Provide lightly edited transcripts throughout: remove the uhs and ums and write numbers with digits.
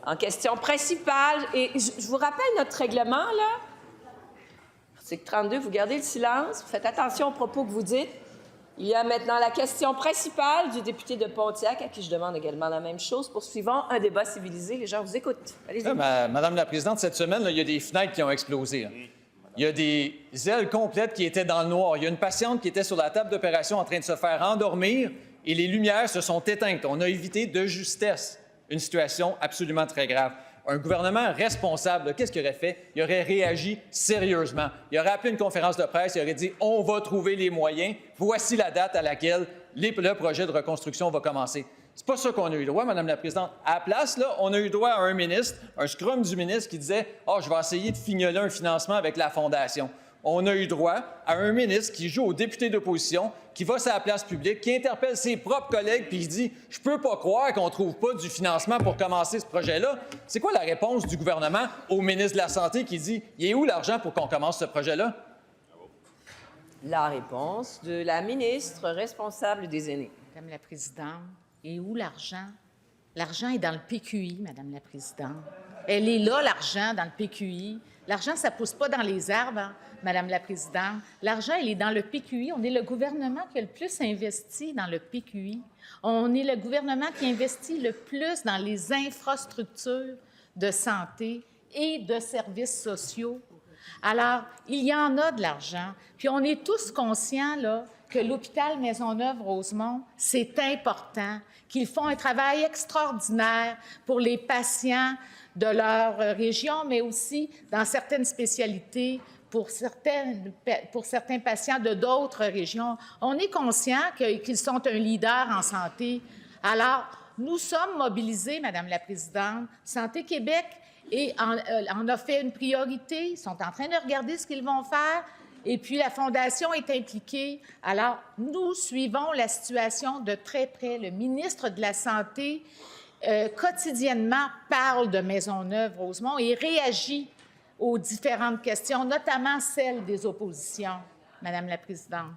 En question principale, et je vous rappelle notre règlement, là. Article 32, vous gardez le silence, vous faites attention aux propos que vous dites. Il y a maintenant la question principale du député de Pontiac, à qui je demande également la même chose. Poursuivons un débat civilisé. Les gens vous écoutent. Allez-y. Madame la Présidente, cette semaine, là, il y a des fenêtres qui ont explosé. Là. Il y a des ailes complètes qui étaient dans le noir. Il y a une patiente qui était sur la table d'opération en train de se faire endormir et les lumières se sont éteintes. On a évité de justesse une situation absolument très grave. Un gouvernement responsable, qu'est-ce qu'il aurait fait? Il aurait réagi sérieusement. Il aurait appelé une conférence de presse, il aurait dit « On va trouver les moyens. Voici la date à laquelle le projet de reconstruction va commencer. » C'est pas ça qu'on a eu droit, Madame la Présidente. À la place, là, on a eu droit à un ministre, un scrum du ministre qui disait « Ah, je vais essayer de fignoler un financement avec la Fondation. » On a eu droit à un ministre qui joue aux députés d'opposition, qui va sur la place publique, qui interpelle ses propres collègues, puis il dit « Je peux pas croire qu'on trouve pas du financement pour commencer ce projet-là. » C'est quoi la réponse du gouvernement au ministre de la Santé qui dit « Il est où l'argent pour qu'on commence ce projet-là? » La réponse de la ministre responsable des aînés. Madame la Présidente, et où l'argent? L'argent est dans le PQI, Madame la Présidente. Elle est là, l'argent, dans le PQI. L'argent, ça ne pousse pas dans les arbres, hein, Madame la Présidente. L'argent, il est dans le PQI. On est le gouvernement qui a le plus investi dans le PQI. On est le gouvernement qui investit le plus dans les infrastructures de santé et de services sociaux. Alors, il y en a de l'argent. Puis on est tous conscients, là, que l'hôpital Maisonneuve-Rosemont, c'est important, qu'ils font un travail extraordinaire pour les patients de leur région, mais aussi dans certaines spécialités pour certains patients de d'autres régions. On est conscient qu'ils sont un leader en santé. Alors, nous sommes mobilisés, Madame la Présidente. Santé Québec en a fait une priorité. Ils sont en train de regarder ce qu'ils vont faire. Et puis, la Fondation est impliquée. Alors, nous suivons la situation de très près. Le ministre de la Santé, quotidiennement, parle de Maisonneuve-Rosemont et réagit aux différentes questions, notamment celles des oppositions, Madame la Présidente.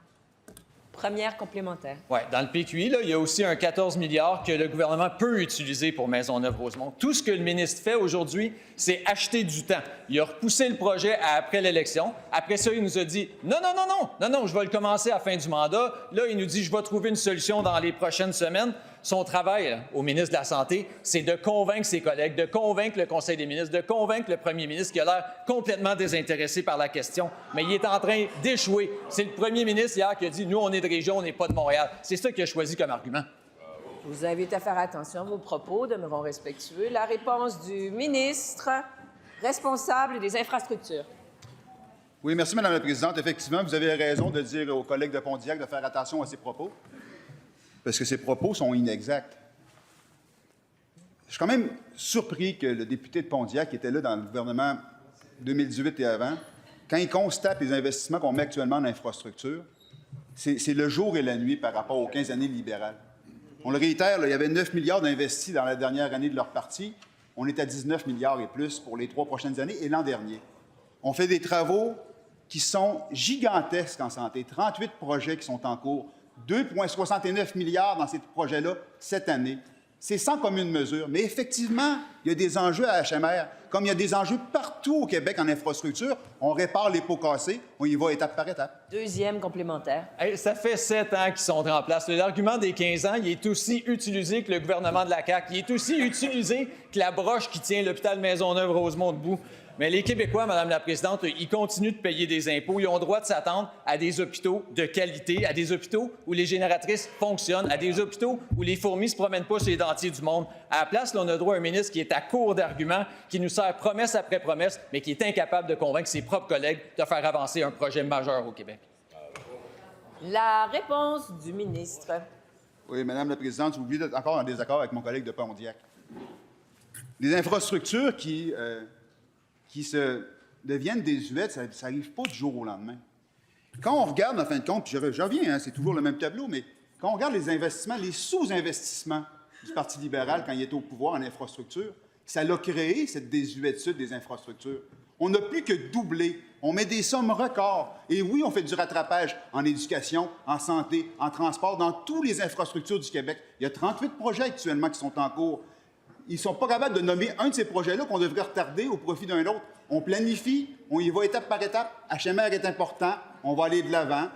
Première complémentaire. Oui, dans le PQI, là, il y a aussi un 14 milliards que le gouvernement peut utiliser pour Maisonneuve-Rosemont. Tout ce que le ministre fait aujourd'hui, c'est acheter du temps. Il a repoussé le projet à après l'élection. Après ça, il nous a dit « Non, je vais le commencer à la fin du mandat. » Là, il nous dit « Je vais trouver une solution dans les prochaines semaines. » Son travail, là, au ministre de la Santé, c'est de convaincre ses collègues, de convaincre le Conseil des ministres, de convaincre le premier ministre qui a l'air complètement désintéressé par la question. Mais il est en train d'échouer. C'est le premier ministre hier qui a dit « Nous, on est de région, on n'est pas de Montréal. » C'est ça qu'il a choisi comme argument. Je vous invite à faire attention à vos propos, demeurons respectueux. La réponse du ministre responsable des infrastructures. Oui, merci, Madame la Présidente. Effectivement, vous avez raison de dire aux collègues de Pontiac de faire attention à ses propos, parce que ses propos sont inexacts. Je suis quand même surpris que le député de Pontiac, qui était là dans le gouvernement 2018 et avant, quand il constate les investissements qu'on met actuellement en infrastructure, c'est le jour et la nuit par rapport aux 15 années libérales. On le réitère, là, il y avait 9 milliards d'investis dans la dernière année de leur parti. On est à 19 milliards et plus pour les 3 prochaines années et l'an dernier. On fait des travaux qui sont gigantesques en santé. 38 projets qui sont en cours. 2,69 milliards dans ces projets-là cette année. C'est sans commune mesure. Mais effectivement, il y a des enjeux à HMR. Comme il y a des enjeux partout au Québec en infrastructure, on répare les pots cassés, on y va étape par étape. Deuxième complémentaire. Hey, ça fait 7 ans qu'ils sont en place. L'argument des 15 ans, il est aussi utilisé que le gouvernement de la CAQ. Il est aussi utilisé que la broche qui tient l'hôpital Maisonneuve-Rosemont debout. Mais les Québécois, Madame la Présidente, ils continuent de payer des impôts. Ils ont le droit de s'attendre à des hôpitaux de qualité, à des hôpitaux où les génératrices fonctionnent, à des hôpitaux où les fourmis ne se promènent pas chez les dentiers du monde. À la place, là, on a droit à un ministre qui est à court d'arguments, qui nous sert promesse après promesse, mais qui est incapable de convaincre ses propres collègues de faire avancer un projet majeur au Québec. La réponse du ministre. Oui, Madame la Présidente, vous oubliez d'être encore en désaccord avec mon collègue de Pontiac. Les infrastructures qui deviennent désuètes, ça n'arrive pas du jour au lendemain. Quand on regarde, en fin de compte, puis je reviens, hein, c'est toujours le même tableau, mais quand on regarde les investissements, les sous-investissements du Parti libéral quand il était au pouvoir en infrastructure, ça l'a créé, cette désuétude des infrastructures. On n'a plus que doublé. On met des sommes records. Et oui, on fait du rattrapage en éducation, en santé, en transport, dans toutes les infrastructures du Québec. Il y a 38 projets actuellement qui sont en cours. ils ne sont pas capables de nommer un de ces projets-là qu'on devrait retarder au profit d'un autre. On planifie, on y va étape par étape. HMR est important, on va aller de l'avant.